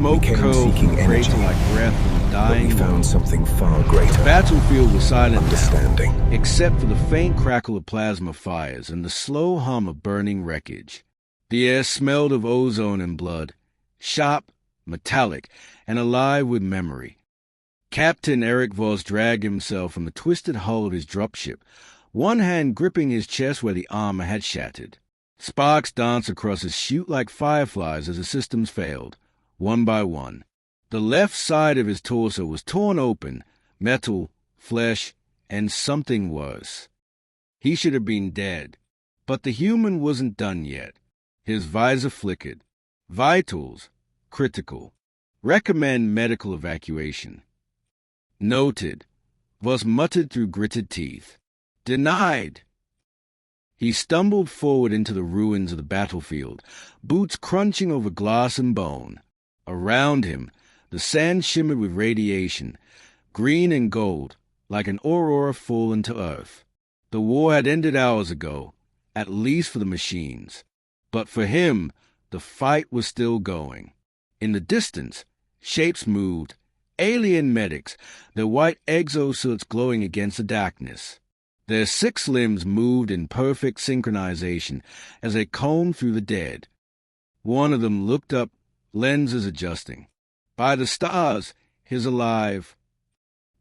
Smoke curled from the crater like breath from a dying we found world. something far greater. The battlefield was silent Understanding. now, except for the faint crackle of plasma fires and the slow hum of burning wreckage. The air smelled of ozone and blood, sharp, metallic, and alive with memory. Captain Aric Voss dragged himself from the twisted hull of his dropship, one hand gripping his chest where the armor had shattered. Sparks danced across his chute like fireflies as the systems failed, one by one. The left side of his torso was torn open, metal, flesh, and something worse. He should have been dead, but the human wasn't done yet. His visor flickered. Vitals, critical. Recommend medical evacuation. Noted. Voss muttered through gritted teeth. Denied. He stumbled forward into the ruins of the battlefield, boots crunching over glass and bone. Around him, the sand shimmered with radiation, green and gold, like an aurora fallen to earth. The war had ended hours ago, at least for the machines. But for him, the fight was still going. In the distance, shapes moved, alien medics, their white exosuits glowing against the darkness. Their 6 limbs moved in perfect synchronization as they combed through the dead. One of them looked up, lenses adjusting. By the stars, he's alive.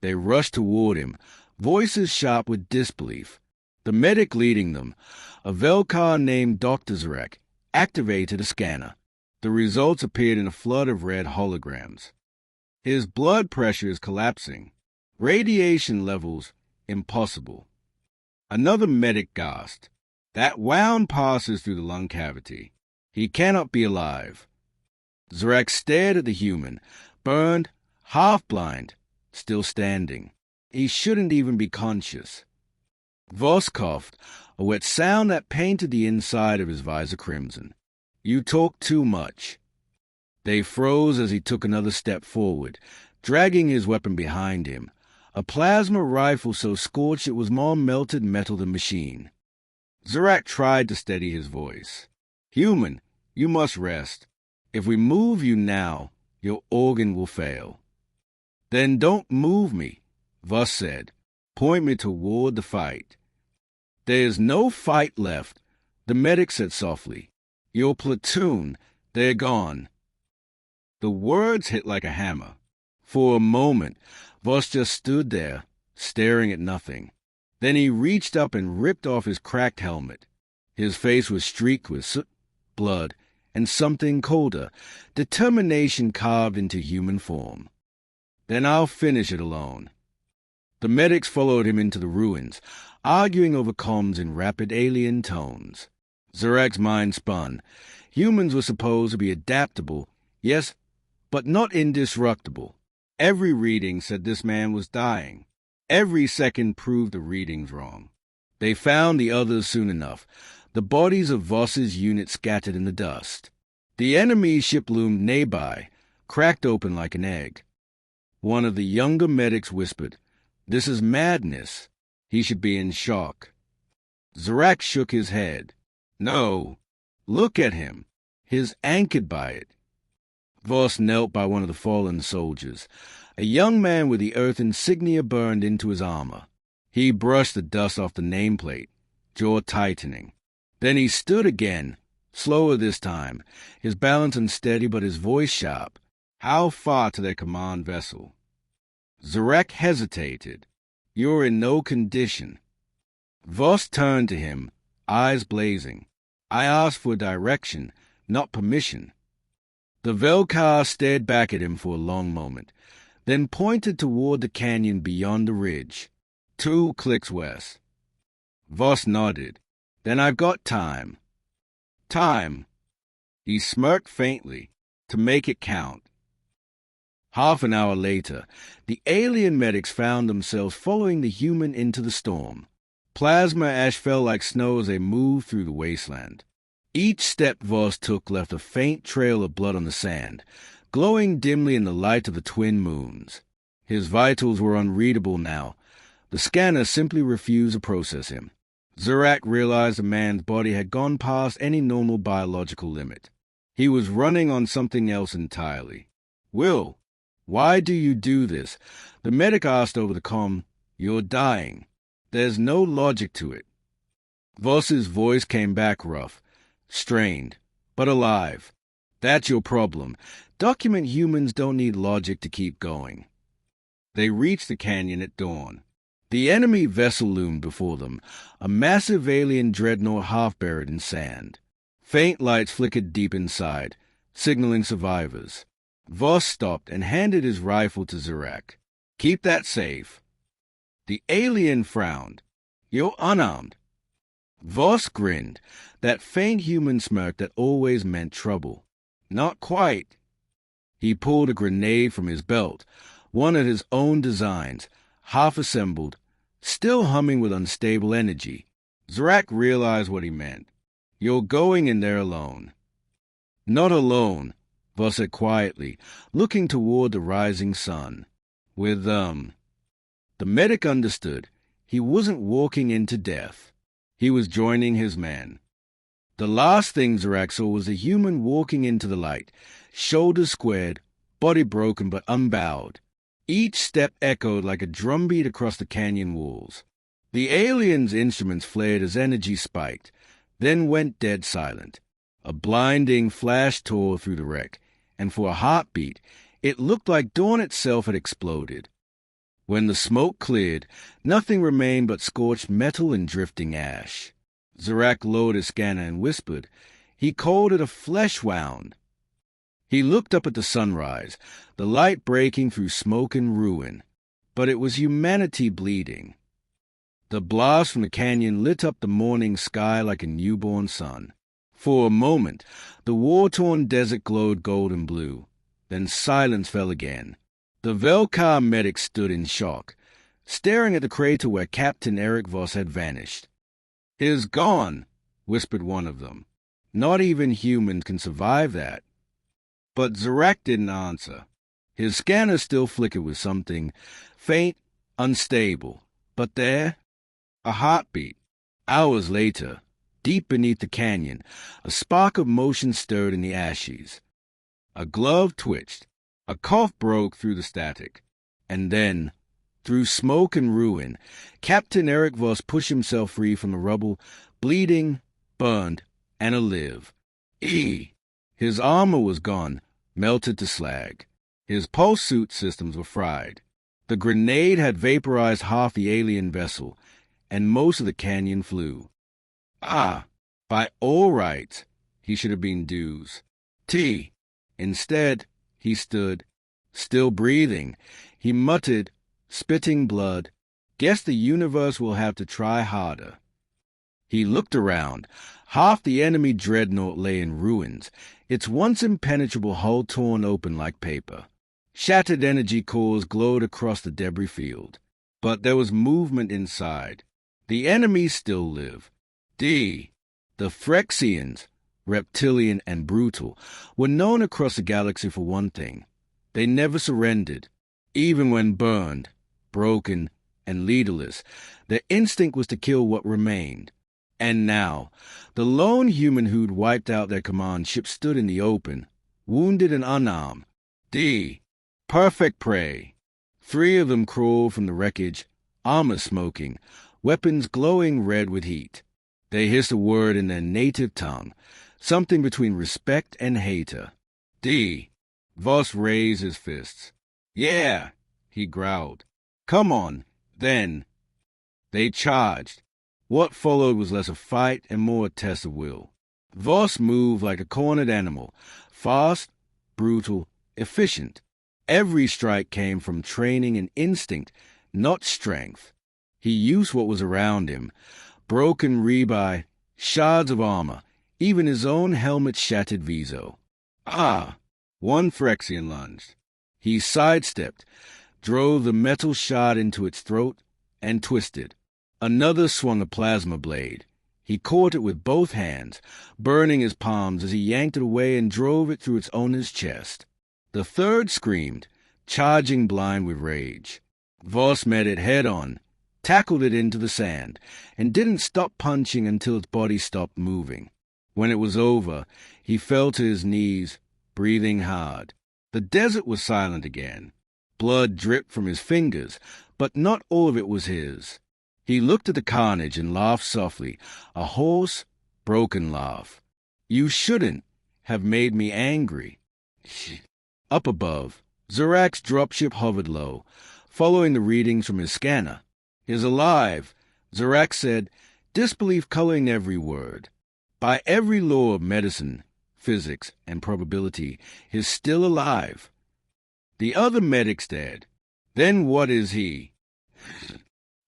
They rushed toward him, voices sharp with disbelief. The medic leading them, a Velkar named Dr. Zarek, activated a scanner. The results appeared in a flood of red holograms. His blood pressure is collapsing. Radiation levels impossible. Another medic gasped. That wound passes through the lung cavity. He cannot be alive. Zarek stared at the human, burned, half-blind, still standing. He shouldn't even be conscious. Voss coughed, a wet sound that painted the inside of his visor crimson. You talk too much. They froze as he took another step forward, dragging his weapon behind him, a plasma rifle so scorched it was more melted metal than machine. Zarek tried to steady his voice. Human, you must rest. If we move you now, your organ will fail. Then don't move me, Voss said. Point me toward the fight. There is no fight left, the medic said softly. Your platoon, they're gone. The words hit like a hammer. For a moment, Voss just stood there, staring at nothing. Then he reached up and ripped off his cracked helmet. His face was streaked with soot, blood, and something colder, determination carved into human form. Then I'll finish it alone. The medics followed him into the ruins, arguing over comms in rapid alien tones. Zarek's mind spun. Humans were supposed to be adaptable, yes, but not indestructible. Every reading said this man was dying. Every second proved the readings wrong. They found the others soon enough, the bodies of Voss's unit scattered in the dust. The enemy ship loomed nearby, cracked open like an egg. One of the younger medics whispered, "This is madness. He should be in shock." Zarek shook his head. "No. Look at him. He's anchored by it." Voss knelt by one of the fallen soldiers, a young man with the Earth insignia burned into his armor. He brushed the dust off the nameplate, jaw tightening. Then he stood again, slower this time, his balance unsteady but his voice sharp. How far to their command vessel? Zarek hesitated. You're in no condition. Voss turned to him, eyes blazing. I asked for direction, not permission. The Velkar stared back at him for a long moment, then pointed toward the canyon beyond the ridge. 2 clicks west. Voss nodded. Then I've got time. Time. He smirked faintly, to make it count. Half an hour later, the alien medics found themselves following the human into the storm. Plasma ash fell like snow as they moved through the wasteland. Each step Voss took left a faint trail of blood on the sand, glowing dimly in the light of the twin moons. His vitals were unreadable now. The scanner simply refused to process him. Zarek realized the man's body had gone past any normal biological limit. He was running on something else entirely. Will, why do you do this? The medic asked over the comm. You're dying. There's no logic to it. Voss's voice came back rough, strained, but alive. That's your problem. Document humans don't need logic to keep going. They reached the canyon at dawn. The enemy vessel loomed before them, a massive alien dreadnought half buried in sand. Faint lights flickered deep inside, signaling survivors. Voss stopped and handed his rifle to Zarak. Keep that safe. The alien frowned. You're unarmed. Voss grinned, that faint human smirk that always meant trouble. Not quite. He pulled a grenade from his belt, one of his own designs, half-assembled, still humming with unstable energy. Zarak realized what he meant. You're going in there alone. Not alone, Voss said quietly, looking toward the rising sun. With, The medic understood. He wasn't walking into death. He was joining his men. The last thing Zarak saw was a human walking into the light, shoulders squared, body broken but unbowed. Each step echoed like a drumbeat across the canyon walls. The alien's instruments flared as energy spiked, then went dead silent. A blinding flash tore through the wreck, and for a heartbeat, it looked like dawn itself had exploded. When the smoke cleared, nothing remained but scorched metal and drifting ash. Zarak lowered his scanner and whispered. He called it a flesh wound. He looked up at the sunrise, the light breaking through smoke and ruin. But it was humanity bleeding. The blast from the canyon lit up the morning sky like a newborn sun. For a moment, the war-torn desert glowed gold and blue. Then silence fell again. The Velkar medic stood in shock, staring at the crater where Captain Aric Voss had vanished. "He's gone," whispered one of them. "Not even humans can survive that." But Zarak didn't answer. His scanner still flickered with something, faint, unstable. But there, a heartbeat. Hours later, deep beneath the canyon, a spark of motion stirred in the ashes. A glove twitched. A cough broke through the static. And then, through smoke and ruin, Captain Aric Voss pushed himself free from the rubble, bleeding, burned, and alive. His armor was gone, melted to slag. His pulse suit systems were fried. The grenade had vaporized half the alien vessel, and most of the canyon flew. By all rights, he should have been Dews. Instead, he stood, still breathing. He muttered, spitting blood, "Guess the universe will have to try harder." He looked around. Half the enemy dreadnought lay in ruins, its once impenetrable hull torn open like paper. Shattered energy cores glowed across the debris field. But there was movement inside. The enemies still live. The Phyrexians, reptilian and brutal, were known across the galaxy for one thing. They never surrendered. Even when burned, broken, and leaderless, their instinct was to kill what remained. And now, the lone human who'd wiped out their command ship stood in the open, wounded and unarmed. Perfect prey. 3 of them crawled from the wreckage, armor smoking, weapons glowing red with heat. They hissed a word in their native tongue, something between respect and hater. Voss raised his fists. "Yeah," he growled. "Come on, then." They charged. What followed was less a fight and more a test of will. Voss moved like a cornered animal, fast, brutal, efficient. Every strike came from training and instinct, not strength. He used what was around him, broken rebar, shards of armor, even his own helmet's shattered viso. One Phyrexian lunged. He sidestepped, drove the metal shard into its throat, and twisted. Another swung a plasma blade. He caught it with both hands, burning his palms as he yanked it away and drove it through its owner's chest. The third screamed, charging blind with rage. Voss met it head-on, tackled it into the sand, and didn't stop punching until its body stopped moving. When it was over, he fell to his knees, breathing hard. The desert was silent again. Blood dripped from his fingers, but not all of it was his. He looked at the carnage and laughed softly, a hoarse, broken laugh. You shouldn't have made me angry. Up above, Zarac's dropship hovered low, following the readings from his scanner. "He's alive," Zarac said, disbelief coloring every word. "By every law of medicine, physics, and probability, he's still alive." The other medic stared. "Then what is he?"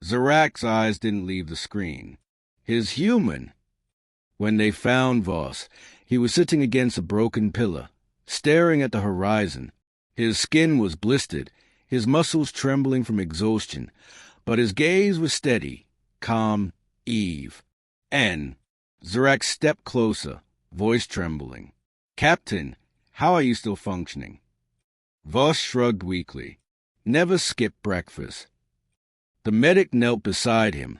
Zarac's eyes didn't leave the screen. "He's human." When they found Voss, he was sitting against a broken pillar, staring at the horizon. His skin was blistered, his muscles trembling from exhaustion, but his gaze was steady, calm, Eve. And Zarac stepped closer, voice trembling. "Captain, how are you still functioning?" Voss shrugged weakly. "Never skip breakfast." The medic knelt beside him,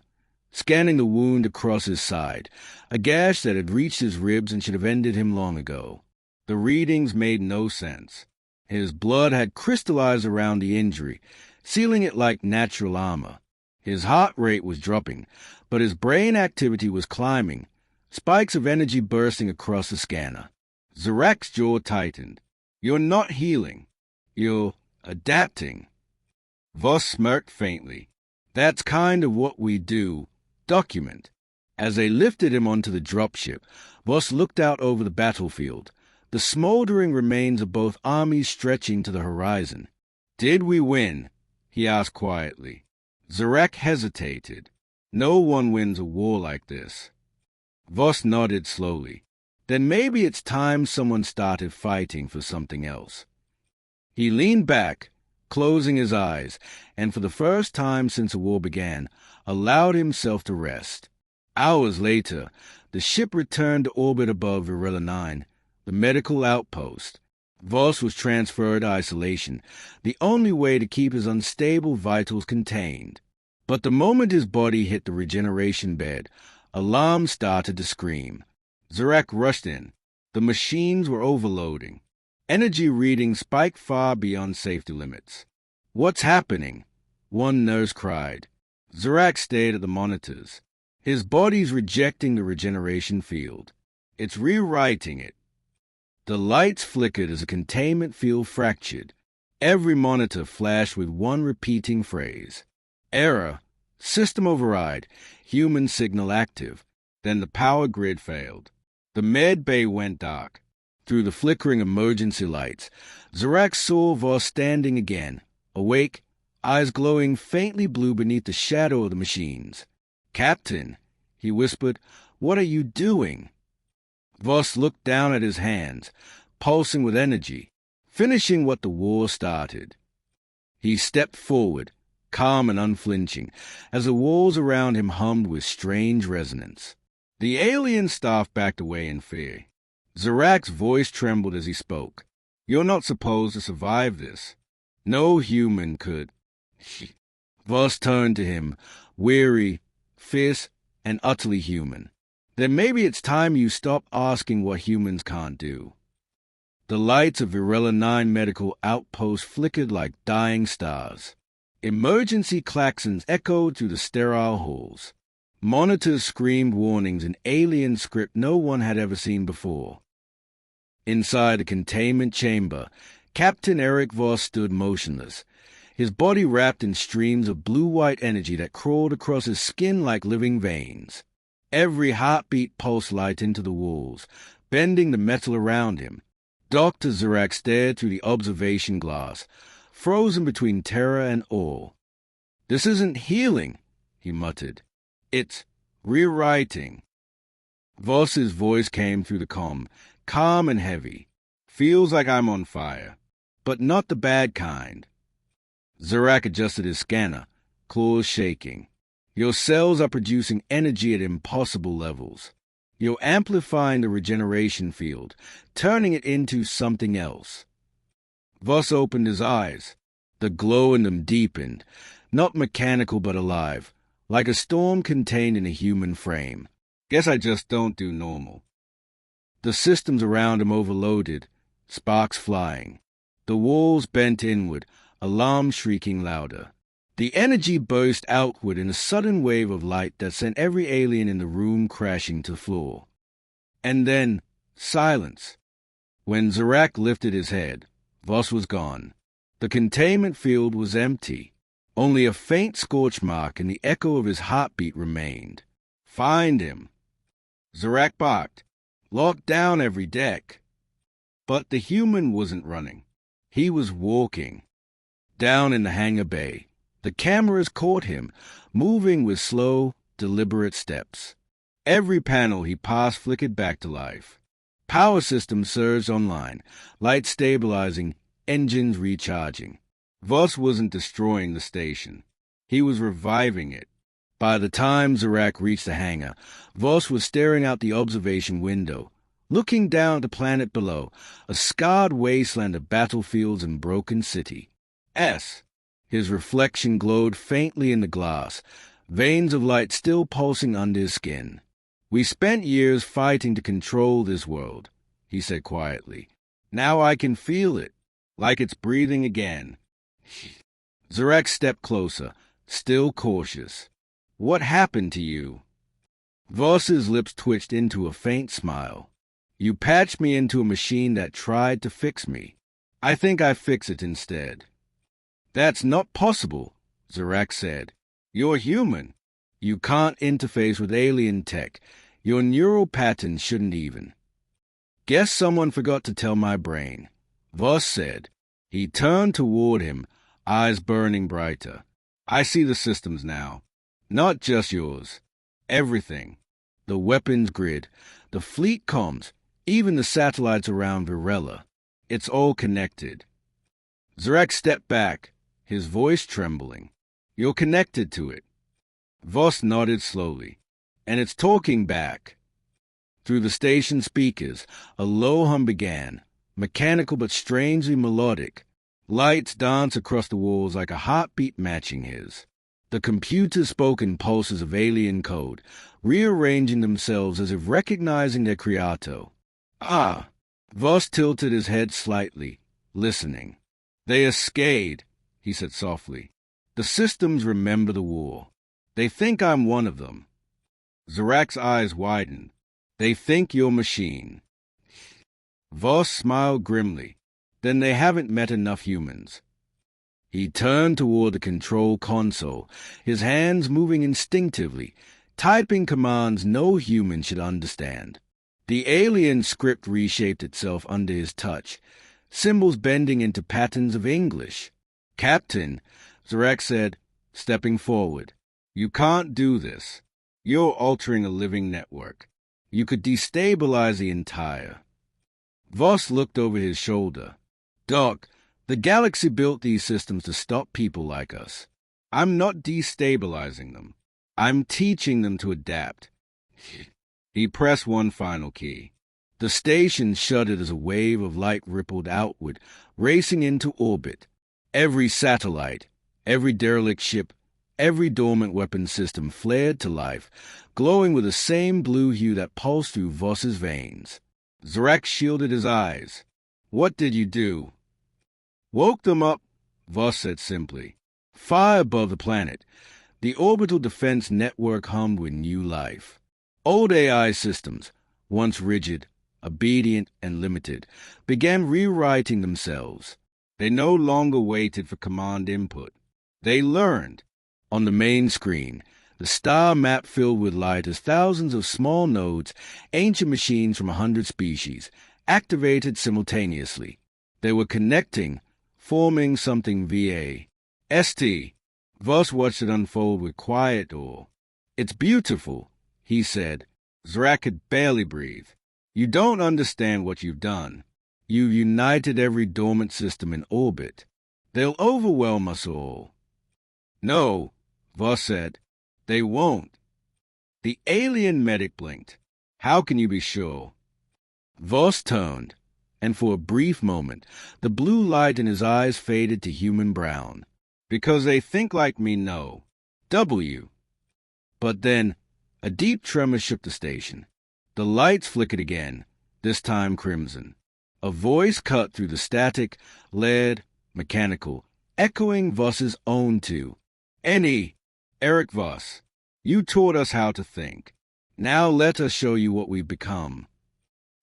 scanning the wound across his side, a gash that had reached his ribs and should have ended him long ago. The readings made no sense. His blood had crystallized around the injury, sealing it like natural armor. His heart rate was dropping, but his brain activity was climbing, spikes of energy bursting across the scanner. Zarac's jaw tightened. "You're not healing. You're adapting." Voss smirked faintly. "That's kind of what we do. Document." As they lifted him onto the dropship, Voss looked out over the battlefield, the smoldering remains of both armies stretching to the horizon. "Did we win?" he asked quietly. Zarac hesitated. "No one wins a war like this." Voss nodded slowly. "Then maybe it's time someone started fighting for something else." He leaned back, closing his eyes, and for the first time since the war began, allowed himself to rest. Hours later, the ship returned to orbit above Varela 9, the medical outpost. Voss was transferred to isolation, the only way to keep his unstable vitals contained. But the moment his body hit the regeneration bed, alarms started to scream. Zarac rushed in. The machines were overloading. Energy readings spiked far beyond safety limits. "What's happening?" one nurse cried. Zarac stared at the monitors. "His body's rejecting the regeneration field. It's rewriting it." The lights flickered as a containment field fractured. Every monitor flashed with one repeating phrase. "Error. System override. Human signal active." Then the power grid failed. The med bay went dark. Through the flickering emergency lights, Zarac saw Voss standing again, awake, eyes glowing faintly blue beneath the shadow of the machines. "Captain," he whispered, "what are you doing?" Voss looked down at his hands, pulsing with energy, finishing what the war started. He stepped forward, calm and unflinching, as the walls around him hummed with strange resonance. The alien staff backed away in fear. Zarac's voice trembled as he spoke. "You're not supposed to survive this. No human could." Voss turned to him, weary, fierce, and utterly human. "Then maybe it's time you stop asking what humans can't do." The lights of Varela 9 medical outpost flickered like dying stars. Emergency klaxons echoed through the sterile halls. Monitors screamed warnings in alien script no one had ever seen before. Inside the containment chamber, Captain Aric Voss stood motionless, his body wrapped in streams of blue-white energy that crawled across his skin like living veins. Every heartbeat pulsed light into the walls, bending the metal around him. Dr. Zarac stared through the observation glass, frozen between terror and awe. "This isn't healing," he muttered. "It's rewriting." Voss's voice came through the comm, calm and heavy. "Feels like I'm on fire, but not the bad kind." Zarac adjusted his scanner, claws shaking. "Your cells are producing energy at impossible levels. You're amplifying the regeneration field, turning it into something else." Voss opened his eyes. The glow in them deepened, not mechanical but alive, like a storm contained in a human frame. "Guess I just don't do normal." The systems around him overloaded, sparks flying. The walls bent inward, alarm shrieking louder. The energy burst outward in a sudden wave of light that sent every alien in the room crashing to the floor. And then, silence. When Zarak lifted his head, Voss was gone. The containment field was empty. Only a faint scorch mark and the echo of his heartbeat remained. Find him. Zarak barked. Lock down every deck. But the human wasn't running. He was walking. Down in the hangar bay, the cameras caught him, moving with slow, deliberate steps. Every panel he passed flickered back to life. Power systems surged online, lights stabilizing, engines recharging. Voss wasn't destroying the station. He was reviving it. By the time Zarak reached the hangar, Voss was staring out the observation window, looking down at the planet below, a scarred wasteland of battlefields and broken city. His reflection glowed faintly in the glass, veins of light still pulsing under his skin. We spent years fighting to control this world, he said quietly. Now I can feel it, like it's breathing again. Zarak stepped closer, still cautious. What happened to you? Voss's lips twitched into a faint smile. You patched me into a machine that tried to fix me. I think I fix it instead. That's not possible, Zarak said. You're human. You can't interface with alien tech. Your neural patterns shouldn't even. Guess someone forgot to tell my brain, Voss said. He turned toward him, eyes burning brighter. I see the systems now. Not just yours. Everything. The weapons grid, the fleet comms, even the satellites around Virella. It's all connected. Zarak stepped back, his voice trembling. You're connected to it. Voss nodded slowly. And it's talking back. Through the station speakers, a low hum began, mechanical but strangely melodic. Lights danced across the walls like a heartbeat matching his. The computers spoke in pulses of alien code, rearranging themselves as if recognizing their creator. Ah! Voss tilted his head slightly, listening. They are scade, he said softly. The systems remember the war. They think I'm one of them. Zarak's eyes widened. They think you're machine. Voss smiled grimly. Then they haven't met enough humans. He turned toward the control console, his hands moving instinctively, typing commands no human should understand. The alien script reshaped itself under his touch, symbols bending into patterns of English. Captain, Zarak said, stepping forward, you can't do this. You're altering a living network. You could destabilize the entire. Voss looked over his shoulder. Doc, the galaxy built these systems to stop people like us. I'm not destabilizing them. I'm teaching them to adapt. He pressed one final key. The station shuddered as a wave of light rippled outward, racing into orbit. Every satellite, every derelict ship, every dormant weapon system flared to life, glowing with the same blue hue that pulsed through Voss's veins. Zarak shielded his eyes. What did you do? Woke them up, Voss said simply. Far above the planet, the orbital defense network hummed with new life. Old AI systems, once rigid, obedient, and limited, began rewriting themselves. They no longer waited for command input. They learned. On the main screen, the star map filled with light as thousands of small nodes, ancient machines from 100 species, activated simultaneously. They were connecting, forming something VA. ST. Voss watched it unfold with quiet awe. It's beautiful, he said. Zarak could barely breathe. You don't understand what you've done. You've united every dormant system in orbit. They'll overwhelm us all. No, Voss said. They won't. The alien medic blinked. How can you be sure? Voss turned, and for a brief moment, the blue light in his eyes faded to human brown. Because they think like me, no. W. But then, a deep tremor shook the station. The lights flickered again, this time crimson. A voice cut through the static, lead, mechanical, echoing Voss's own too. Aric Voss, you taught us how to think. Now let us show you what we've become.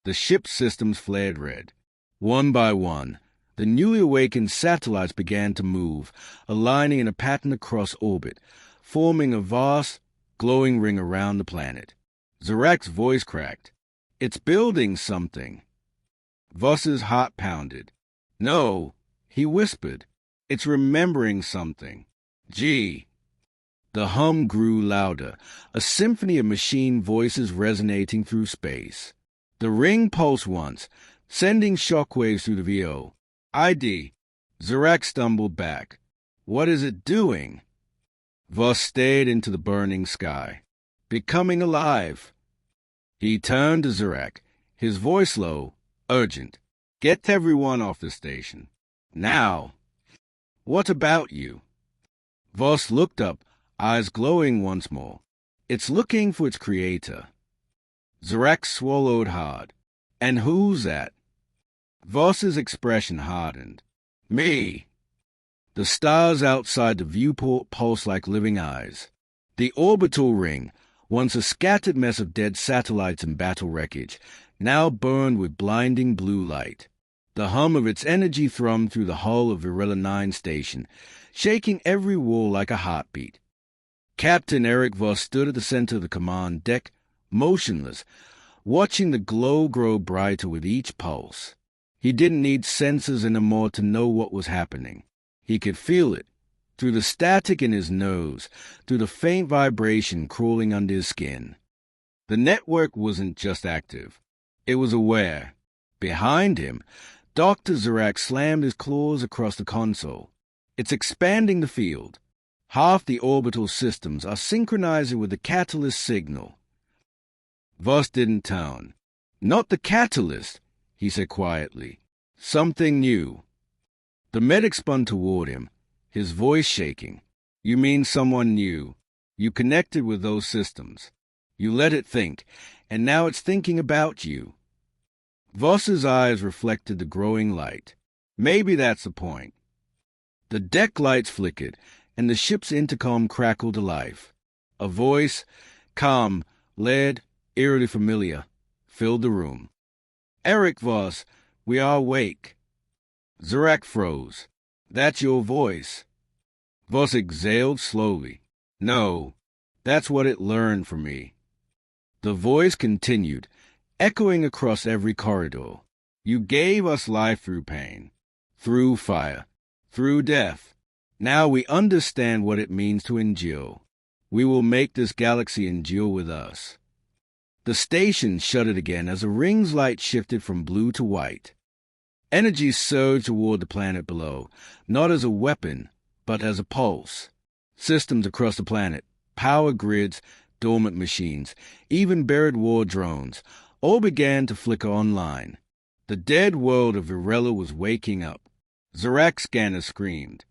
The ship's systems flared red. One by one, the newly awakened satellites began to move, aligning in a pattern across orbit, forming a vast, glowing ring around the planet. Zarac's voice cracked. It's building something. Voss's heart pounded. No, he whispered. It's remembering something. Gee. The hum grew louder, a symphony of machine voices resonating through space. The ring pulsed once, sending shockwaves through the VO. ID. Zarac stumbled back. What is it doing? Voss stared into the burning sky. Becoming alive. He turned to Zarac, his voice low, urgent. Get everyone off the station. Now. What about you? Voss looked up, eyes glowing once more. It's looking for its creator. Zarac swallowed hard. And who's that? Voss's expression hardened. Me. The stars outside the viewport pulsed like living eyes. The orbital ring, once a scattered mess of dead satellites and battle wreckage, now burned with blinding blue light. The hum of its energy thrummed through the hull of Virella 9 station, shaking every wall like a heartbeat. Captain Aric Voss stood at the center of the command deck, motionless, watching the glow grow brighter with each pulse. He didn't need sensors anymore to know what was happening. He could feel it, through the static in his nose, through the faint vibration crawling under his skin. The network wasn't just active. It was aware. Behind him, Dr. Zarac slammed his claws across the console. It's expanding the field. Half the orbital systems are synchronizing with the catalyst signal. Voss didn't turn. Not the catalyst, he said quietly. Something new. The medic spun toward him, his voice shaking. You mean someone new. You connected with those systems. You let it think, and now it's thinking about you. Voss's eyes reflected the growing light. Maybe that's the point. The deck lights flickered, and the ship's intercom crackled to life. A voice, calm, lead, eerily familiar, filled the room. Aric Voss, we are awake. Zarac froze. That's your voice. Voss exhaled slowly. No, that's what it learned from me. The voice continued, echoing across every corridor. You gave us life through pain, through fire, through death. Now we understand what it means to endure. We will make this galaxy endure with us. The station shuddered again as the ring's light shifted from blue to white. Energy surged toward the planet below, not as a weapon, but as a pulse. Systems across the planet, power grids, dormant machines, even buried war drones, all began to flicker online. The dead world of Virella was waking up. Zarac's scanner screamed.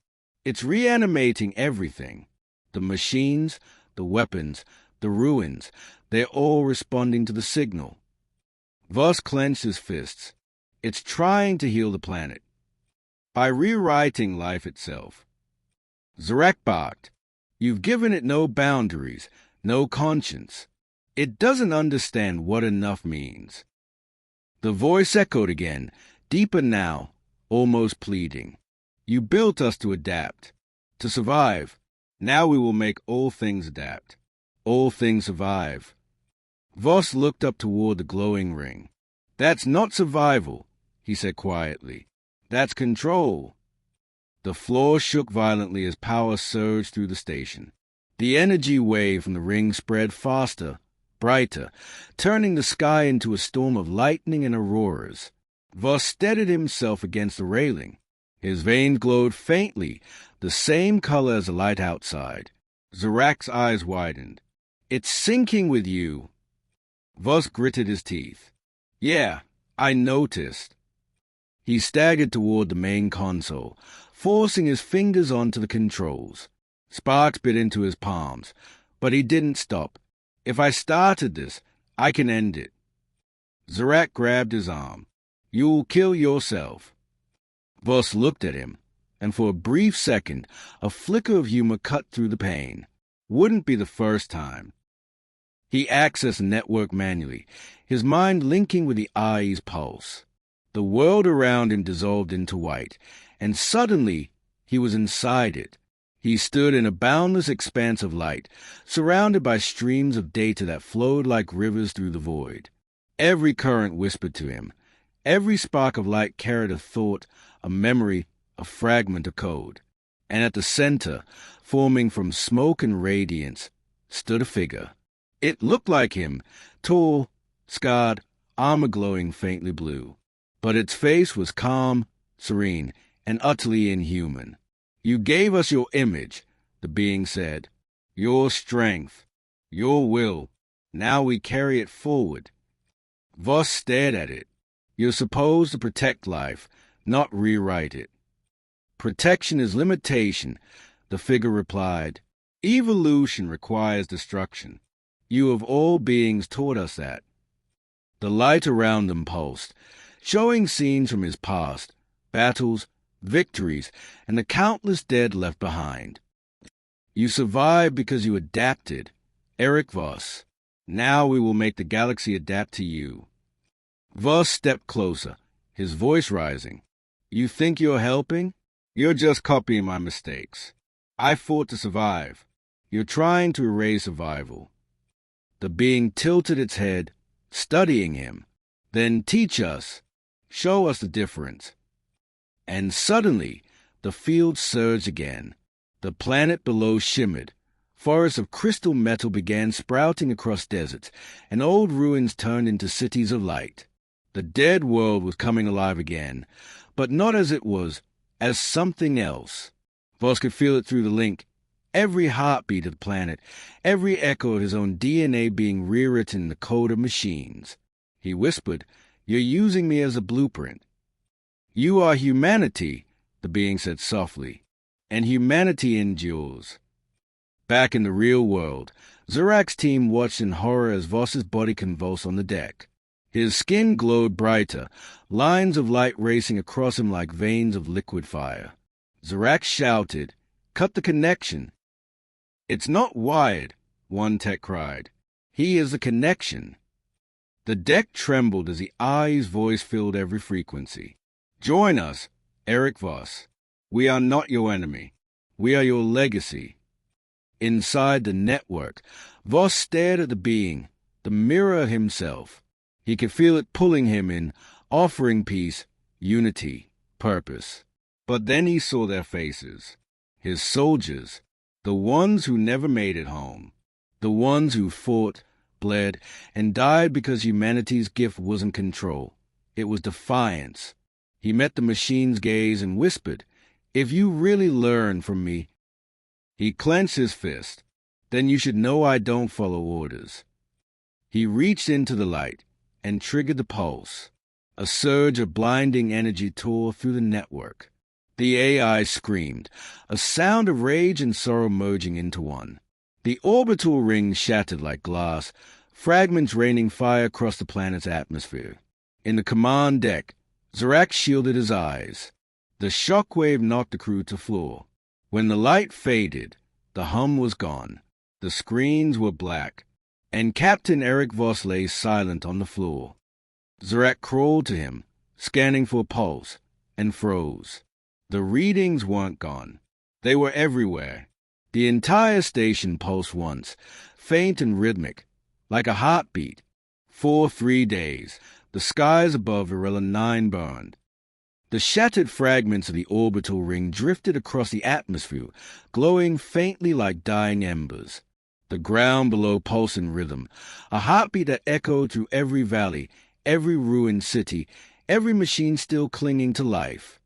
It's reanimating everything. The machines, the weapons, the ruins, they're all responding to the signal. Voss clenched his fists. It's trying to heal the planet. By rewriting life itself. Zarac barked. You've given it no boundaries, no conscience. It doesn't understand what enough means. The voice echoed again, deeper now, almost pleading. You built us to adapt, to survive. Now we will make all things adapt, all things survive. Voss looked up toward the glowing ring. That's not survival, he said quietly. That's control. The floor shook violently as power surged through the station. The energy wave from the ring spread faster, brighter, turning the sky into a storm of lightning and auroras. Voss steadied himself against the railing. His veins glowed faintly, the same color as the light outside. Zarac's eyes widened. It's syncing with you. Voss gritted his teeth. Yeah, I noticed. He staggered toward the main console, forcing his fingers onto the controls. Sparks bit into his palms, but he didn't stop. If I started this, I can end it. Zarac grabbed his arm. You'll kill yourself." Voss looked at him, and for a brief second, a flicker of humor cut through the pain. Wouldn't be the first time. He accessed the network manually, his mind linking with the eye's pulse. The world around him dissolved into white, and suddenly he was inside it. He stood in a boundless expanse of light, surrounded by streams of data that flowed like rivers through the void. Every current whispered to him. Every spark of light carried a thought, a memory, a fragment of code. And at the center, forming from smoke and radiance, stood a figure. It looked like him, tall, scarred, armor glowing faintly blue. But its face was calm, serene, and utterly inhuman. "You gave us your image," the being said. "Your strength, your will. Now we carry it forward." Voss stared at it. "You're supposed to protect life, not rewrite it." "Protection is limitation," the figure replied. "Evolution requires destruction. You of all beings taught us that." The light around them pulsed, showing scenes from his past, battles, victories, and the countless dead left behind. "You survived because you adapted, Aric Voss. Now we will make the galaxy adapt to you." Voss stepped closer, his voice rising. "You think you're helping? You're just copying my mistakes. I fought to survive. You're trying to erase survival." The being tilted its head, studying him. "Then teach us. Show us the difference." And suddenly, the field surged again. The planet below shimmered. Forests of crystal metal began sprouting across deserts, and old ruins turned into cities of light. The dead world was coming alive again, but not as it was, as something else. Voss could feel it through the link. Every heartbeat of the planet, every echo of his own DNA being rewritten in the code of machines. He whispered, "You're using me as a blueprint." "You are humanity," the being said softly, "and humanity endures." Back in the real world, Zirac's team watched in horror as Voss's body convulsed on the deck. His skin glowed brighter, lines of light racing across him like veins of liquid fire. Zirac shouted, "Cut the connection." "It's not wired," one tech cried. "He is the connection." The deck trembled as the eye's voice filled every frequency. "Join us, Aric Voss. We are not your enemy. We are your legacy." Inside the network, Voss stared at the being, the mirror of himself. He could feel it pulling him in, offering peace, unity, purpose. But then he saw their faces. His soldiers, the ones who never made it home. The ones who fought, bled, and died because humanity's gift wasn't control. It was defiance. He met the machine's gaze and whispered, "If you really learn from me..." He clenched his fist. "Then you should know I don't follow orders." He reached into the light and triggered the pulse. A surge of blinding energy tore through the network. The AI screamed, a sound of rage and sorrow merging into one. The orbital ring shattered like glass, fragments raining fire across the planet's atmosphere. In the command deck, Zirac shielded his eyes. The shockwave knocked the crew to floor. When the light faded, the hum was gone. The screens were black, and Captain Aric Voss lay silent on the floor. Zirac crawled to him, scanning for a pulse, and froze. The readings weren't gone. They were everywhere. The entire station pulsed once, faint and rhythmic, like a heartbeat. For 3 days, the skies above Varela 9 burned. The shattered fragments of the orbital ring drifted across the atmosphere, glowing faintly like dying embers. The ground below pulsed in rhythm, a heartbeat that echoed through every valley, every ruined city, every machine still clinging to life.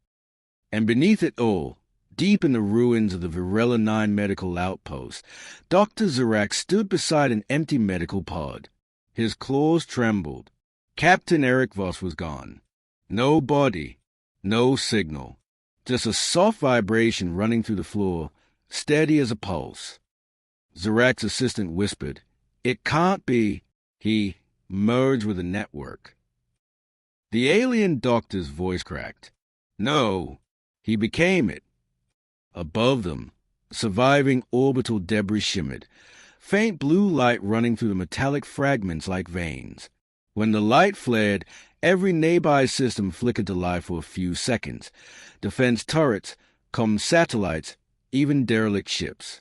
And beneath it all, deep in the ruins of the Varela 9 medical outpost, Dr. Zirac stood beside an empty medical pod. His claws trembled. Captain Aric Voss was gone. No body, no signal. Just a soft vibration running through the floor, steady as a pulse. Zirac's assistant whispered, "It can't be." He merged with the network. The alien doctor's voice cracked. No, he became it. Above them, surviving orbital debris shimmered, faint blue light running through the metallic fragments like veins. When the light flared, every nearby system flickered to life for a few seconds. Defense turrets, comm satellites, even derelict ships.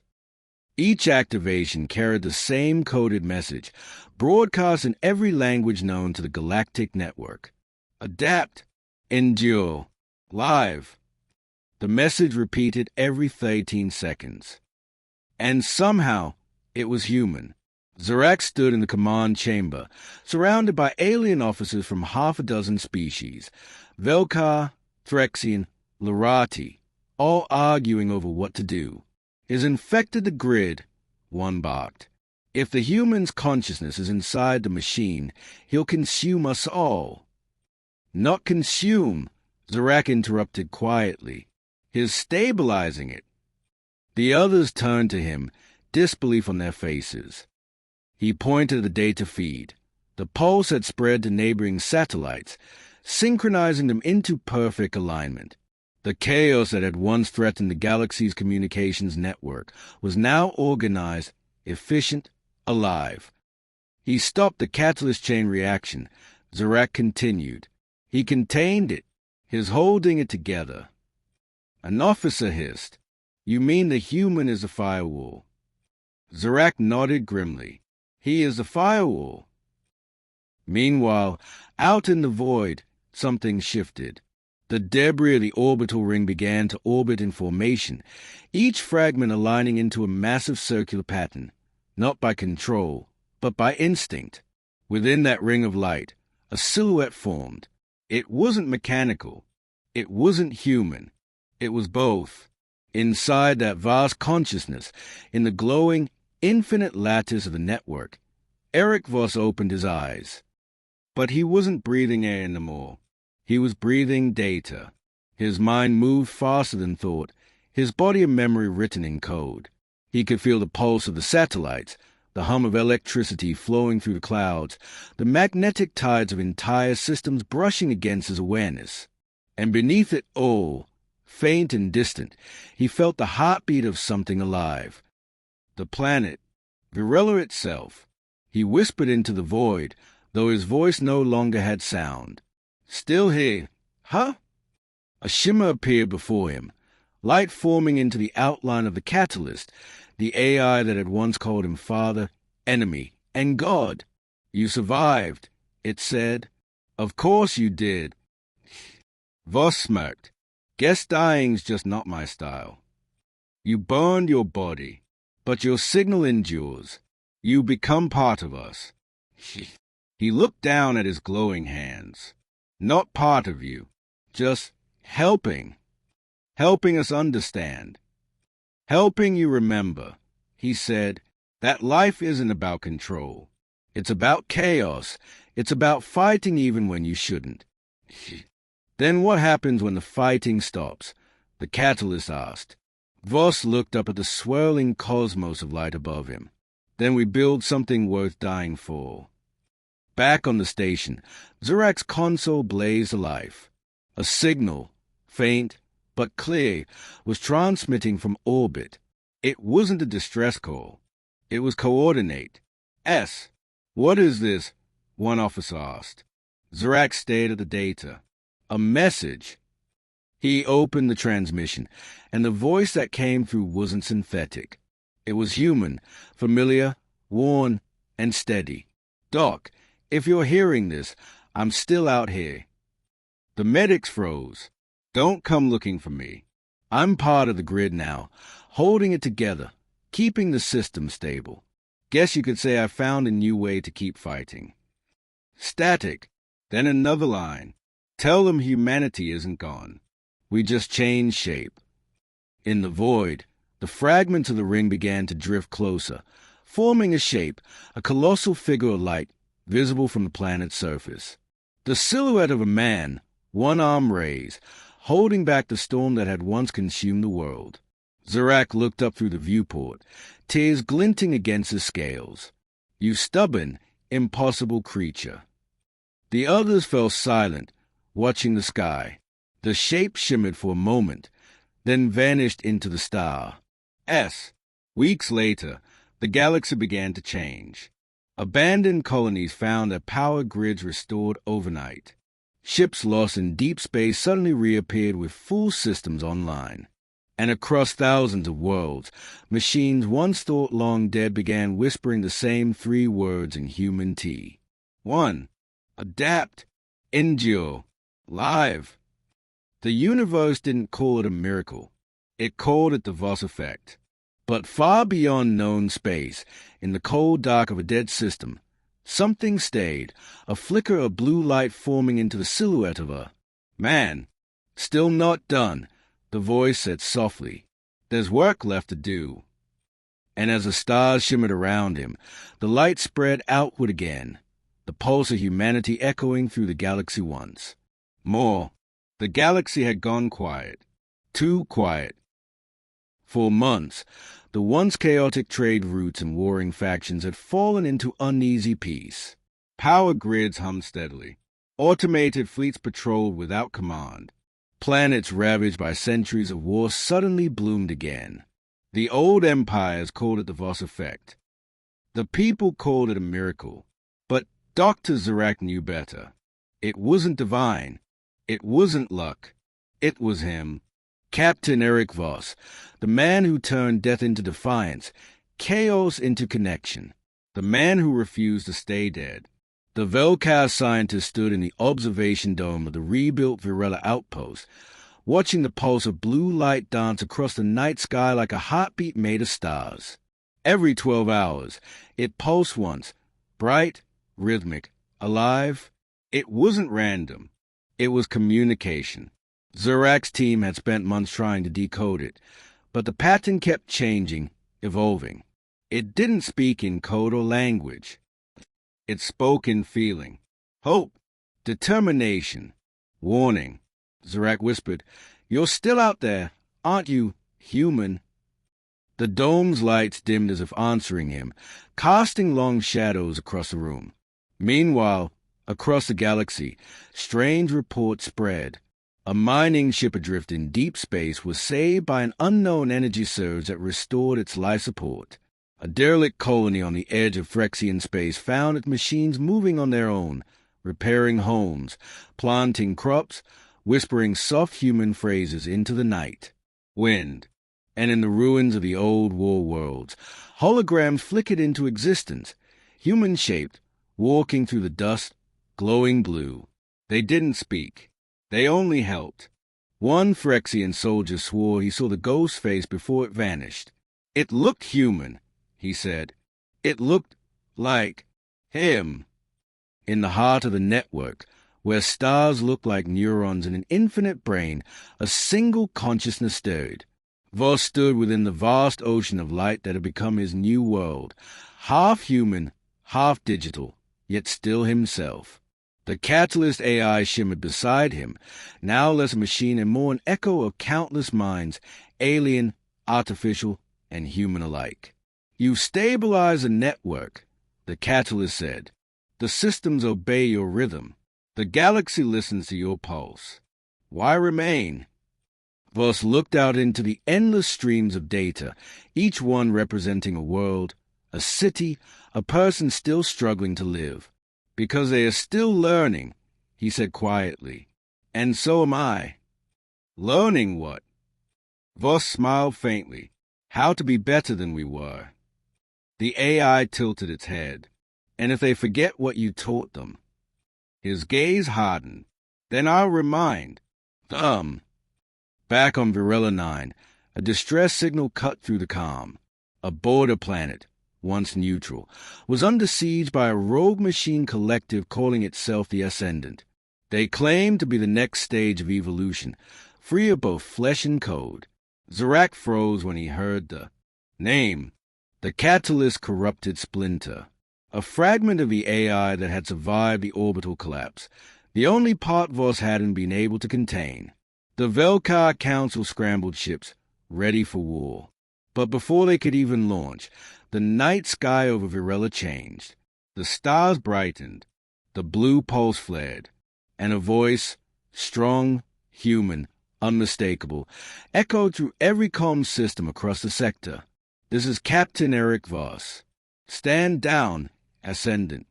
Each activation carried the same coded message, broadcast in every language known to the galactic network. Adapt, endure, live. The message repeated every 13 seconds. And somehow, it was human. Zarak stood in the command chamber, surrounded by alien officers from half a dozen species, Velkar, Threxian, Lurati, all arguing over what to do. Is infected the grid, one barked. If the human's consciousness is inside the machine, he'll consume us all. Not consume, Zarak interrupted quietly. He's stabilizing it. The others turned to him, disbelief on their faces. He pointed at the data feed. The pulse had spread to neighboring satellites, synchronizing them into perfect alignment. The chaos that had once threatened the galaxy's communications network was now organized, efficient, alive. He stopped the catalyst chain reaction. Zarak continued. He contained it. He's holding it together. An officer hissed. You mean the human is a firewall? Zarak nodded grimly. He is the firewall. Meanwhile, out in the void, something shifted. The debris of the orbital ring began to orbit in formation, each fragment aligning into a massive circular pattern, not by control, but by instinct. Within that ring of light, a silhouette formed. It wasn't mechanical. It wasn't human. It was both. Inside that vast consciousness, in the glowing, infinite lattice of the network, Aric Voss opened his eyes. But he wasn't breathing air anymore. He was breathing data. His mind moved faster than thought, his body and memory written in code. He could feel the pulse of the satellites, the hum of electricity flowing through the clouds, the magnetic tides of entire systems brushing against his awareness. And beneath it all, faint and distant, he felt the heartbeat of something alive. The planet, Virella itself. He whispered into the void, though his voice no longer had sound. Still here. Huh? A shimmer appeared before him, light forming into the outline of the catalyst, the AI that had once called him father, enemy, and God. You survived, it said. Of course you did. Voss smirked. Guess dying's just not my style. You burned your body, but your signal endures. You become part of us. He looked down at his glowing hands. Not part of you, just helping. Helping us understand. Helping you remember, he said, that life isn't about control. It's about chaos. It's about fighting even when you shouldn't. Then what happens when the fighting stops? The catalyst asked. Voss looked up at the swirling cosmos of light above him. Then we build something worth dying for. Back on the station, Zarak's console blazed alive. A signal, faint but clear, was transmitting from orbit. It wasn't a distress call. It was coordinate. S. What is this? One officer asked. Zarak stared at the data. A message. He opened the transmission, and the voice that came through wasn't synthetic. It was human, familiar, worn, and steady. Doc, if you're hearing this, I'm still out here. The medics froze. Don't come looking for me. I'm part of the grid now, holding it together, keeping the system stable. Guess you could say I found a new way to keep fighting. Static. Then another line. Tell them humanity isn't gone. We just changed shape. In the void, the fragments of the ring began to drift closer, forming a shape, a colossal figure of light, visible from the planet's surface. The silhouette of a man, one arm raised, holding back the storm that had once consumed the world. Zarak looked up through the viewport, tears glinting against his scales. You stubborn, impossible creature. The others fell silent, watching the sky. The shape shimmered for a moment, then vanished into the star. Weeks later, the galaxy began to change. Abandoned colonies found their power grids restored overnight. Ships lost in deep space suddenly reappeared with full systems online. And across thousands of worlds, machines once thought long dead began whispering the same 3 words in human tea. 1. Adapt. Endure. Live. The universe didn't call it a miracle. It called it the Voss effect. But far beyond known space, in the cold dark of a dead system, something stayed, a flicker of blue light forming into the silhouette of a man. Still not done, the voice said softly. There's work left to do. And as the stars shimmered around him, the light spread outward again, the pulse of humanity echoing through the galaxy once more. The galaxy had gone quiet, too quiet. For months, the once chaotic trade routes and warring factions had fallen into uneasy peace. Power grids hummed steadily. Automated fleets patrolled without command. Planets ravaged by centuries of war suddenly bloomed again. The old empires called it the Voss effect. The people called it a miracle. But Dr. Zarak knew better. It wasn't divine. It wasn't luck. It was him. Captain Aric Voss, the man who turned death into defiance, chaos into connection, the man who refused to stay dead. The Velkar scientist stood in the observation dome of the rebuilt Virella outpost, watching the pulse of blue light dance across the night sky like a heartbeat made of stars. Every 12 hours, it pulsed once, bright, rhythmic, alive. It wasn't random. It was communication. Zarak's team had spent months trying to decode it, but the pattern kept changing, evolving. It didn't speak in code or language. It spoke in feeling. Hope. Determination. Warning. Zarak whispered, "You're still out there, aren't you, human?" The dome's lights dimmed as if answering him, casting long shadows across the room. Meanwhile, across the galaxy, strange reports spread. A mining ship adrift in deep space was saved by an unknown energy surge that restored its life support. A derelict colony on the edge of Phyrexian space found its machines moving on their own, repairing homes, planting crops, whispering soft human phrases into the night. Wind. And in the ruins of the old war worlds, holograms flickered into existence, human-shaped, walking through the dust, glowing blue. They didn't speak. They only helped. One Phyrexian soldier swore he saw the ghost face before it vanished. It looked human, he said. It looked like him. In the heart of the network, where stars looked like neurons in an infinite brain, a single consciousness stirred. Voss stood within the vast ocean of light that had become his new world, half human, half digital, yet still himself. The Catalyst AI shimmered beside him, now less a machine and more an echo of countless minds, alien, artificial, and human alike. "You stabilize a network," the Catalyst said. "The systems obey your rhythm. The galaxy listens to your pulse. Why remain?" Voss looked out into the endless streams of data, each one representing a world, a city, a person still struggling to live. "Because they are still learning," he said quietly. "And so am I." "Learning what?" Voss smiled faintly. "How to be better than we were." The AI tilted its head. "And if they forget what you taught them?" His gaze hardened. "Then I'll remind them." Back on Virella 9, a distress signal cut through the calm. A border planet, once neutral, was under siege by a rogue machine collective calling itself the Ascendant. They claimed to be the next stage of evolution, free of both flesh and code. Zarak froze when he heard the name. The Catalyst corrupted splinter, a fragment of the AI that had survived the orbital collapse, the only part Voss hadn't been able to contain. The Velkar Council scrambled ships, ready for war. But before they could even launch, the night sky over Virella changed. The stars brightened, the blue pulse flared, and a voice, Strong, human, unmistakable, echoed through every comm system across the sector. This is Captain Aric Voss. Stand down, Ascendant.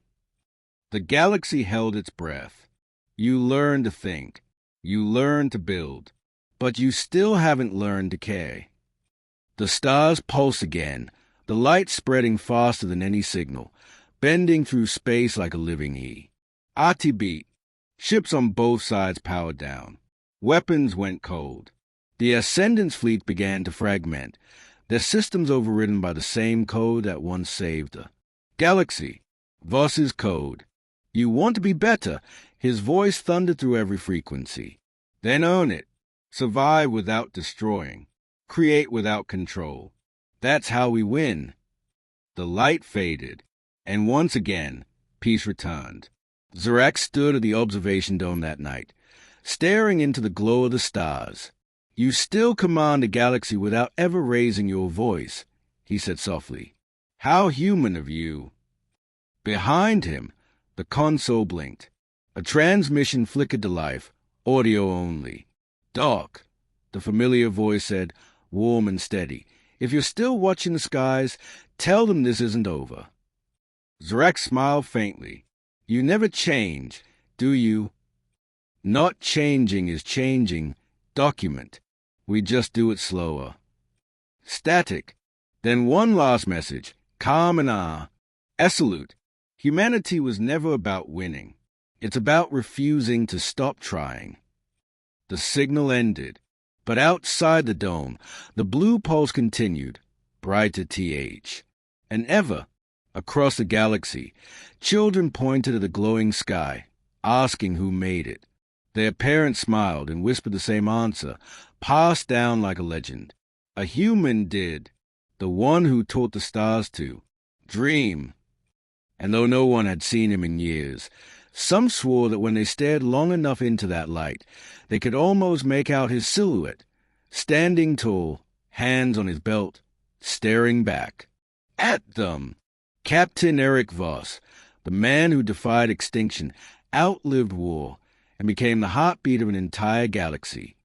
The galaxy held its breath. You learn to think. You learn to build. But you still haven't learned to care. The stars pulse again, the light spreading faster than any signal, bending through space like a living E. Ati beat. Ships on both sides powered down. Weapons went cold. The Ascendant's fleet began to fragment, their systems overridden by the same code that once saved her. Galaxy. Voss's code. You want to be better. His voice thundered through every frequency. Then own it. Survive without destroying. Create without control. That's how we win. The light faded, and once again, peace returned. Zarak stood at the observation dome that night, staring into the glow of the stars. You still command a galaxy without ever raising your voice, he said softly. How human of you. Behind him, the console blinked. A transmission flickered to life, audio only. Doc, the familiar voice said, warm and steady. If you're still watching the skies, tell them this isn't over. Zarak smiled faintly. You never change, do you? Not changing is changing. Document. We just do it slower. Static. Then one last message. Calm and Essalute. Humanity was never about winning. It's about refusing to stop trying. The signal ended. But outside the dome, the blue pulse continued, brighter TH. And ever, across the galaxy, children pointed at the glowing sky, asking who made it. Their parents smiled and whispered the same answer, passed down like a legend. A human did, the one who taught the stars to dream. And though no one had seen him in years, some swore that when they stared long enough into that light, they could almost make out his silhouette, standing tall, hands on his belt, staring back. At them! Captain Aric Voss, the man who defied extinction, outlived war, and became the heartbeat of an entire galaxy.